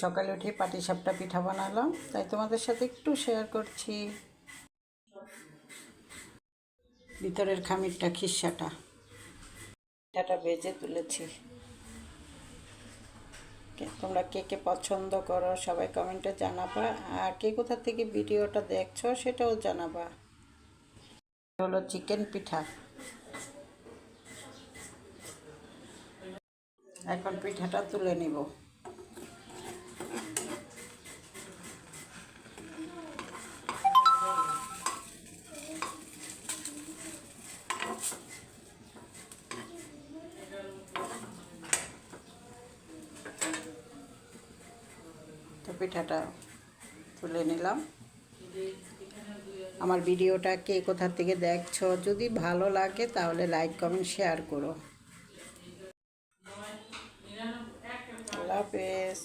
সকালে উঠে পাটিসাপটা পিঠা বানালাম, তাই তোমাদের সাথে একটু শেয়ার করছি। ভিতরের খামিরটা খিসাটা পিঠাটা ভেজে তুলেছি। তোমরা কে কে পছন্দ করো সবাই কমেন্টে জানাবা, আর কে কোথা থেকে ভিডিওটা দেখছো সেটাও জানাবা। হলো চিকেন পিঠা। এখন পিঠাটা তুলে নিব। তো পিঠাটা তুলে নিলাম। আমার ভিডিওটা কে কোথা থেকে দেখছো, যদি ভালো লাগে তাহলে লাইক কমেন্ট শেয়ার করো। আল্লাহ হাফেজ।